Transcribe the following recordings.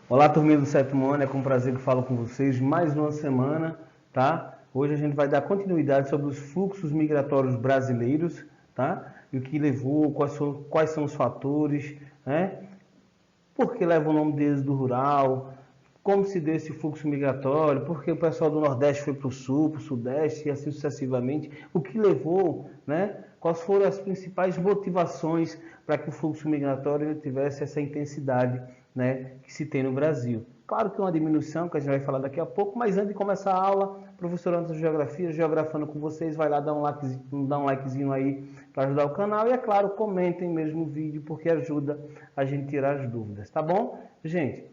Olá, turminha do sétimo ano, é com prazer que falo com vocês mais uma semana, tá? Hoje a gente vai dar continuidade sobre os fluxos migratórios brasileiros, tá? E o que levou, quais são os fatores, né? Por que leva o nome deles do rural, como se deu esse fluxo migratório, por que o pessoal do Nordeste foi para o Sul, para o Sudeste e assim sucessivamente, o que levou, né? Quais foram as principais motivações para que o fluxo migratório tivesse essa intensidade, né, que se tem no Brasil. Claro que é uma diminuição, que a gente vai falar daqui a pouco, mas antes de começar a aula, professor Anderson de Geografia, geografando com vocês, vai lá dar um likezinho aí para ajudar o canal e, é claro, comentem mesmo o vídeo, porque ajuda a gente a tirar as dúvidas, tá bom? Gente,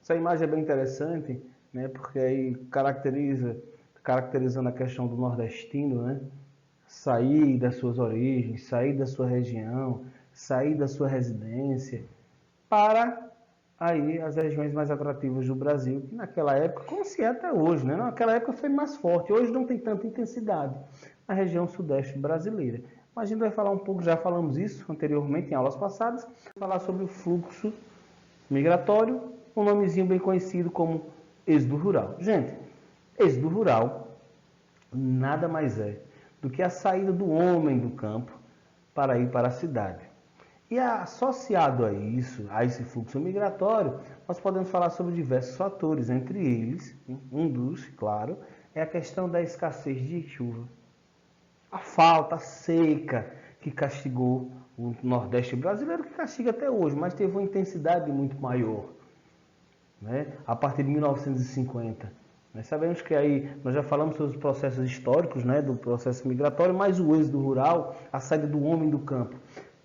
essa imagem é bem interessante, né, porque aí caracterizando a questão do nordestino, né, sair das suas origens, sair da sua região, sair da sua residência, para aí as regiões mais atrativas do Brasil, que naquela época, como se é até hoje, né? Naquela época foi mais forte, hoje não tem tanta intensidade na região sudeste brasileira. Mas a gente vai falar um pouco, já falamos isso anteriormente em aulas passadas, falar sobre o fluxo migratório, um nomezinho bem conhecido como êxodo rural. Gente, êxodo rural nada mais é do que a saída do homem do campo para ir para a cidade. E associado a isso, a esse fluxo migratório, nós podemos falar sobre diversos fatores, entre eles, um dos, claro, é a questão da escassez de chuva. A falta, a seca que castigou o Nordeste brasileiro, que castiga até hoje, mas teve uma intensidade muito maior, né? A partir de 1950. Nós sabemos que aí, nós já falamos sobre os processos históricos, né, do processo migratório, mas o êxodo rural, a saída do homem do campo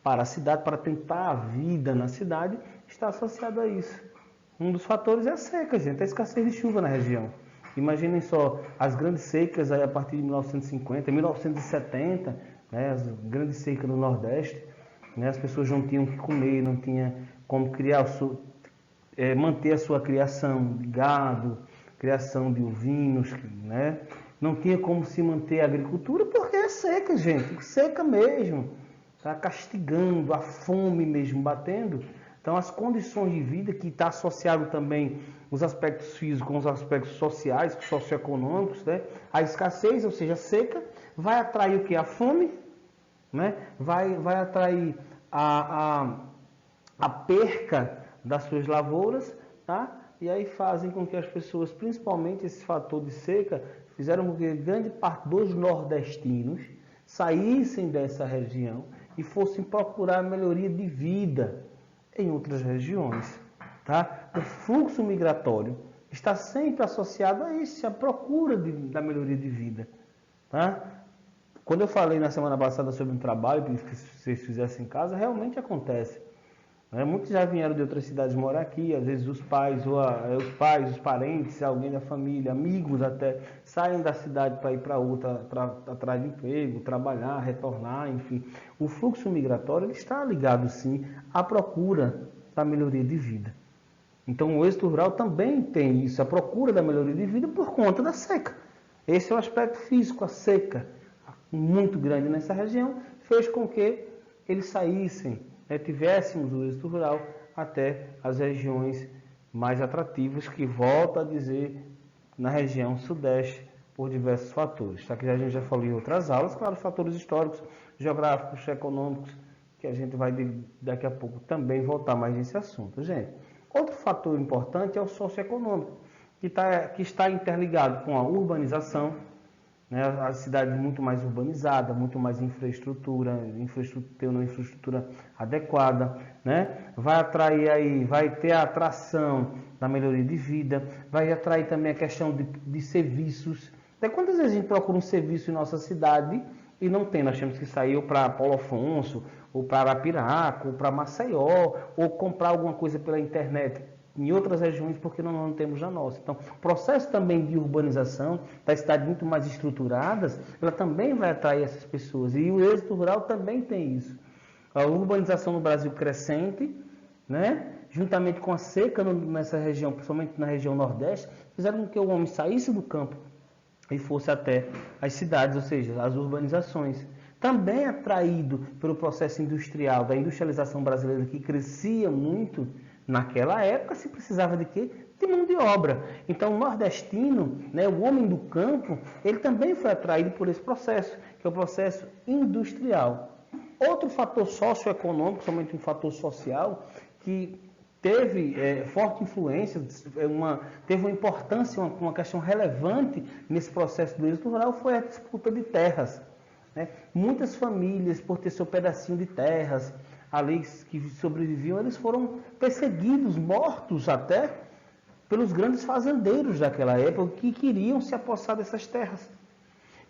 para a cidade, para tentar a vida na cidade, está associado a isso. Um dos fatores é a seca, gente, a escassez de chuva na região. Imaginem só, as grandes secas aí a partir de 1950, 1970, né, as grandes secas no Nordeste, né, as pessoas não tinham o que comer, não tinham como manter a sua criação de gado, criação de ovinos, né? Não tinha como se manter a agricultura porque é seca, gente, seca mesmo. Está castigando, a fome mesmo batendo. Então, as condições de vida, que está associado também os aspectos físicos com os aspectos sociais, socioeconômicos, né? A escassez, ou seja, a seca, vai atrair o que? A fome, né? Vai atrair a perca das suas lavouras, tá? E aí fazem com que as pessoas, principalmente esse fator de seca, fizeram com que grande parte dos nordestinos saíssem dessa região e fossem procurar melhoria de vida em outras regiões, tá? O fluxo migratório está sempre associado a isso, a procura da melhoria de vida, tá? Quando eu falei na semana passada sobre um trabalho que vocês fizessem em casa, realmente acontece. Muitos já vieram de outras cidades morar aqui, às vezes os pais, os parentes, alguém da família, amigos até, saem da cidade para ir para outra, para atrás de emprego, trabalhar, retornar, enfim. O fluxo migratório ele está ligado sim à procura da melhoria de vida. Então o êxodo rural também tem isso, a procura da melhoria de vida por conta da seca. Esse é o aspecto físico, a seca, muito grande nessa região, fez com que eles saíssem, tivéssemos o êxodo rural até as regiões mais atrativas, que volto a dizer, na região sudeste, por diversos fatores. Tá? Que a gente já falou em outras aulas, claro, fatores históricos, geográficos, econômicos, que a gente vai daqui a pouco também voltar mais nesse assunto. Gente, outro fator importante é o socioeconômico, que está interligado com a urbanização, né, a cidade muito mais urbanizada, muito mais tendo uma infraestrutura adequada, né? Vai atrair aí, vai ter a atração da melhoria de vida, vai atrair também a questão de serviços. Até quantas vezes a gente procura um serviço em nossa cidade e não tem? Nós temos que sair ou para Paulo Afonso, ou para Arapiraca, ou para Maceió, ou comprar alguma coisa pela internet em outras regiões porque não temos na nossa. Então, o processo também de urbanização, das cidades muito mais estruturadas, ela também vai atrair essas pessoas. E o êxodo rural também tem isso. A urbanização no Brasil crescente, né, juntamente com a seca nessa região, principalmente na região nordeste, fizeram com que o homem saísse do campo e fosse até as cidades, ou seja, as urbanizações. Também atraído pelo processo industrial, da industrialização brasileira, que crescia muito, Naquela época se precisava de quê? De mão de obra. Então o nordestino, né, o homem do campo, ele também foi atraído por esse processo, que é o processo industrial. Outro fator socioeconômico, somente um fator social, que teve forte influência, teve uma importância, uma questão relevante nesse processo do êxodo rural, foi a disputa de terras. Né? Muitas famílias, por ter seu pedacinho de terras ali que sobreviviam, eles foram perseguidos, mortos até, pelos grandes fazendeiros daquela época, que queriam se apossar dessas terras.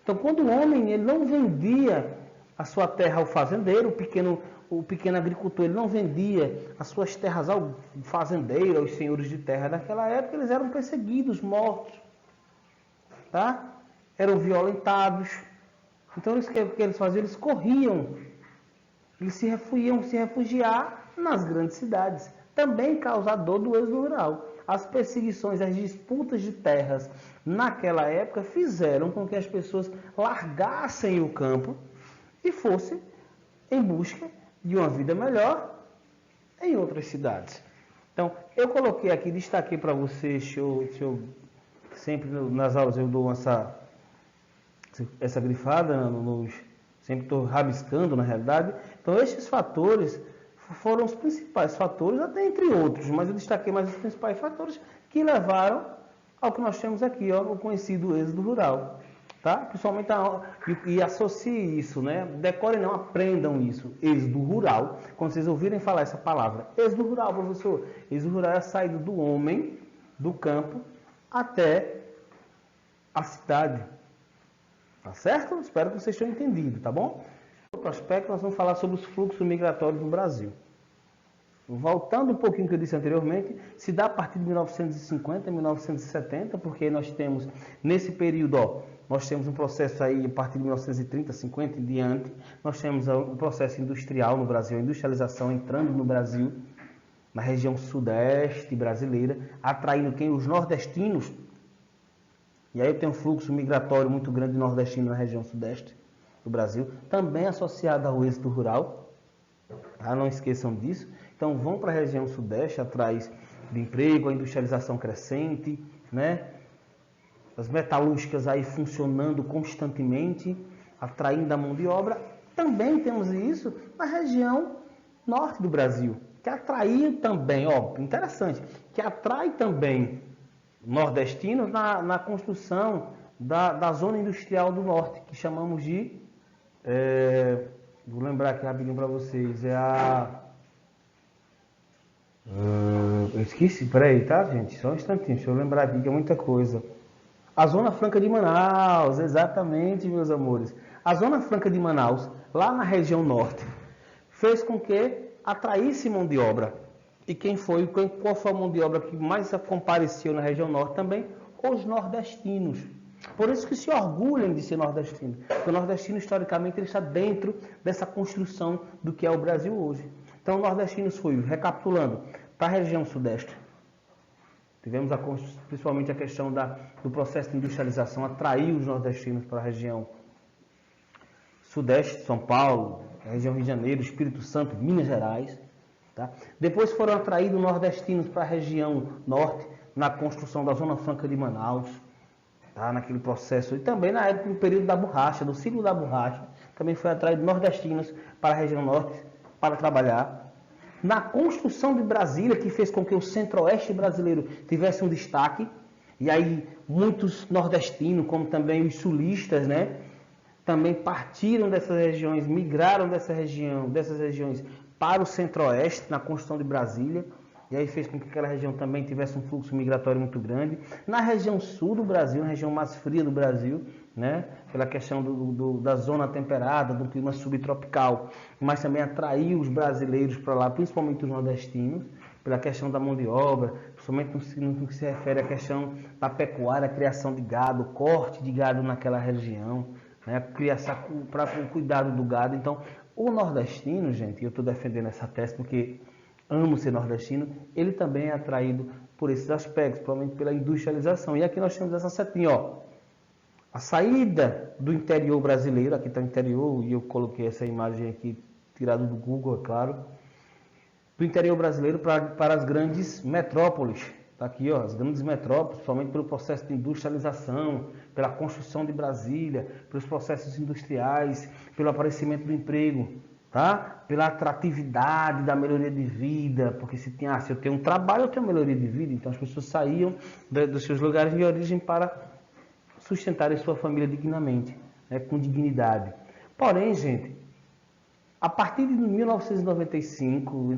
Então, quando o homem ele não vendia a sua terra ao fazendeiro, o pequeno agricultor ele não vendia as suas terras ao fazendeiro, aos senhores de terra daquela época, eles eram perseguidos, mortos, tá? Eram violentados. Então, o que eles faziam? Eles corriam, eles se refugiar nas grandes cidades, também causador do êxodo rural. As perseguições, as disputas de terras naquela época fizeram com que as pessoas largassem o campo e fossem em busca de uma vida melhor em outras cidades. Então, eu coloquei aqui, destaquei para vocês, sempre nas aulas eu dou essa grifada, sempre estou rabiscando na realidade. Então, estes fatores foram os principais fatores, até entre outros, mas eu destaquei mais os principais fatores que levaram ao que nós temos aqui, ó, o conhecido êxodo rural. Tá? Principalmente e associe isso, né? Decorem não, aprendam isso. Êxodo rural. Quando vocês ouvirem falar essa palavra, êxodo rural, professor. Êxodo rural é a saída do homem do campo até a cidade. Tá certo? Espero que vocês tenham entendido, tá bom? No outro aspecto, nós vamos falar sobre os fluxos migratórios no Brasil. Voltando um pouquinho ao que eu disse anteriormente, se dá a partir de 1950, 1970, porque nós temos, nesse período, ó, nós temos um processo aí, a partir de 1930, 50 em diante, nós temos um processo industrial no Brasil, a industrialização entrando no Brasil, na região sudeste brasileira, atraindo quem? Os nordestinos. E aí tem um fluxo migratório muito grande de nordestinos na região sudeste do Brasil, também associado ao êxodo rural, tá? Não esqueçam disso. Então vão para a região sudeste atrás de emprego, a industrialização crescente, né? As metalúrgicas aí funcionando constantemente, atraindo a mão de obra. Também temos isso na região norte do Brasil, que atraiu também, ó, interessante, que atrai também nordestinos na construção da zona industrial do norte, que chamamos de, vou lembrar aqui rapidinho para vocês, eu esqueci, peraí, tá, gente? Só um instantinho, deixa eu lembrar aqui que é muita coisa. A Zona Franca de Manaus, exatamente, meus amores. A Zona Franca de Manaus, lá na região norte, fez com que atraísse mão de obra. E qual foi a mão de obra que mais compareceu na região norte também? Os nordestinos. Por isso que se orgulham de ser nordestino. Porque o nordestino, historicamente, ele está dentro dessa construção do que é o Brasil hoje. Então, o nordestino foi, recapitulando, para a região sudeste. Tivemos principalmente a questão do processo de industrialização, atraiu os nordestinos para a região sudeste, São Paulo, a região Rio de Janeiro, Espírito Santo, Minas Gerais. Tá? Depois foram atraídos nordestinos para a região norte, na construção da Zona Franca de Manaus, tá? Naquele processo. E também na época, no período da borracha, do ciclo da borracha, também foi atraído nordestinos para a região norte para trabalhar. Na construção de Brasília, que fez com que o centro-oeste brasileiro tivesse um destaque, e aí muitos nordestinos, como também os sulistas, né, também partiram dessas regiões, migraram dessas regiões para o centro-oeste, na construção de Brasília, e aí fez com que aquela região também tivesse um fluxo migratório muito grande. Na região sul do Brasil, na região mais fria do Brasil, né, pela questão da zona temperada, do clima subtropical, mas também atraiu os brasileiros para lá, principalmente os nordestinos, pela questão da mão de obra, principalmente no que se refere à questão da pecuária, a criação de gado, corte de gado naquela região, né, para o cuidado do gado. Então, o nordestino, gente, eu estou defendendo essa tese porque amo ser nordestino, ele também é atraído por esses aspectos, provavelmente pela industrialização. E aqui nós temos essa setinha, ó. A saída do interior brasileiro, aqui está o interior, e eu coloquei essa imagem aqui, tirada do Google, é claro. do interior brasileiro para as grandes metrópoles. Está aqui, ó, as grandes metrópoles, principalmente pelo processo de industrialização, pela construção de Brasília, pelos processos industriais, pelo aparecimento do emprego, tá? Pela atratividade da melhoria de vida, porque se eu tenho um trabalho, eu tenho melhoria de vida, então as pessoas saíam dos seus lugares de origem para sustentarem sua família dignamente, né, com dignidade. Porém, gente, a partir de 1995,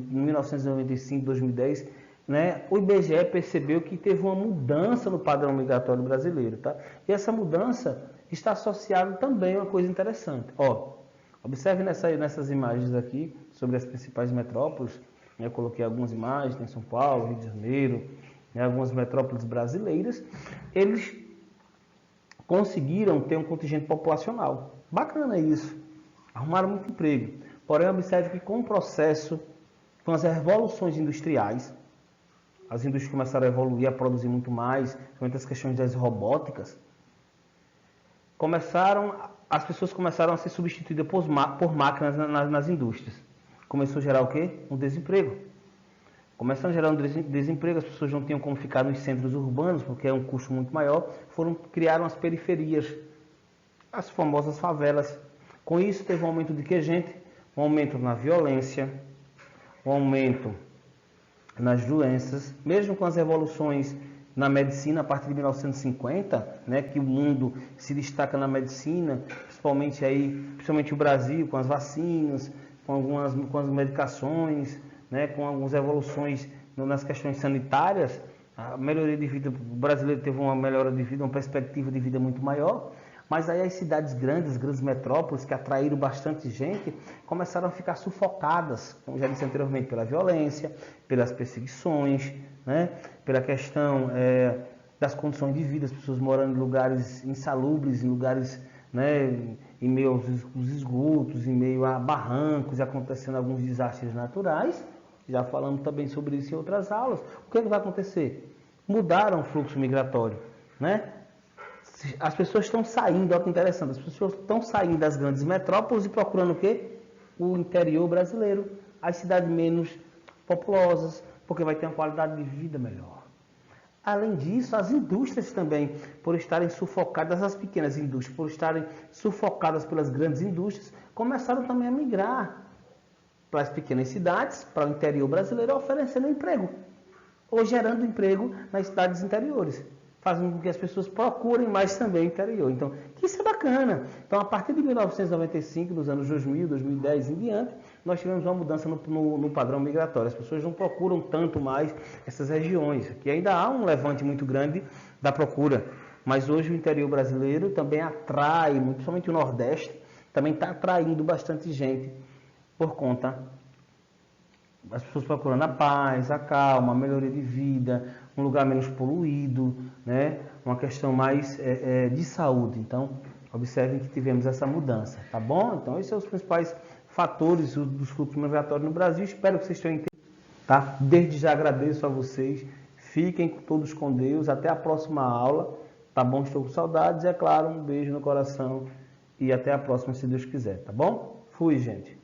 2010, né, o IBGE percebeu que teve uma mudança no padrão migratório brasileiro, tá? E essa mudança está associada também a uma coisa interessante. Ó, observe nessas imagens aqui sobre as principais metrópoles. Né, eu coloquei algumas imagens, tem São Paulo, Rio de Janeiro, né, algumas metrópoles brasileiras. Eles conseguiram ter um contingente populacional. Bacana isso. Arrumaram muito emprego. Porém, observe que com o processo, com as revoluções industriais, as indústrias começaram a evoluir, a produzir muito mais, principalmente as questões das robóticas, as pessoas começaram a ser substituídas por máquinas nas indústrias. Começou a gerar o quê? Um desemprego. Começando a gerar um desemprego, as pessoas não tinham como ficar nos centros urbanos, porque é um custo muito maior, criaram as periferias, as famosas favelas. Com isso, teve um aumento de que, gente? Um aumento na violência, um aumento nas doenças, mesmo com as revoluções na medicina a partir de 1950, né, que o mundo se destaca na medicina, principalmente o Brasil, com as vacinas, com as medicações, né, com algumas evoluções nas questões sanitárias, a melhoria de vida, o brasileiro teve uma melhora de vida, uma perspectiva de vida muito maior. Mas aí as cidades grandes, as grandes metrópoles, que atraíram bastante gente, começaram a ficar sufocadas, como já disse anteriormente, pela violência, pelas perseguições, né? Pela questão das condições de vida, as pessoas morando em lugares insalubres, em lugares, né, em meio aos esgotos, em meio a barrancos, acontecendo alguns desastres naturais. Já falamos também sobre isso em outras aulas. O que é que vai acontecer? Mudaram o fluxo migratório, né? As pessoas estão saindo, olha que interessante, as pessoas estão saindo das grandes metrópoles e procurando o quê? O interior brasileiro, as cidades menos populosas, porque vai ter uma qualidade de vida melhor. Além disso, as indústrias também, por estarem sufocadas, as pequenas indústrias, por estarem sufocadas pelas grandes indústrias, começaram também a migrar para as pequenas cidades, para o interior brasileiro, oferecendo emprego, ou gerando emprego nas cidades interiores, fazendo com que as pessoas procurem mais também o interior. Então, isso é bacana. Então, a partir de 1995, dos anos 2000, 2010 em diante, nós tivemos uma mudança no padrão migratório. As pessoas não procuram tanto mais essas regiões. Aqui ainda há um levante muito grande da procura. Mas hoje o interior brasileiro também atrai, principalmente o Nordeste, também está atraindo bastante gente por conta as pessoas procurando a paz, a calma, a melhoria de vida, um lugar menos poluído, né? Uma questão mais de saúde. Então, observem que tivemos essa mudança, tá bom? Então, esses são os principais fatores dos fluxos migratórios no Brasil. Espero que vocês tenham entendido, tá? Desde já agradeço a vocês. Fiquem todos com Deus. Até a próxima aula, tá bom? Estou com saudades. É claro, um beijo no coração e até a próxima, se Deus quiser, tá bom? Fui, gente.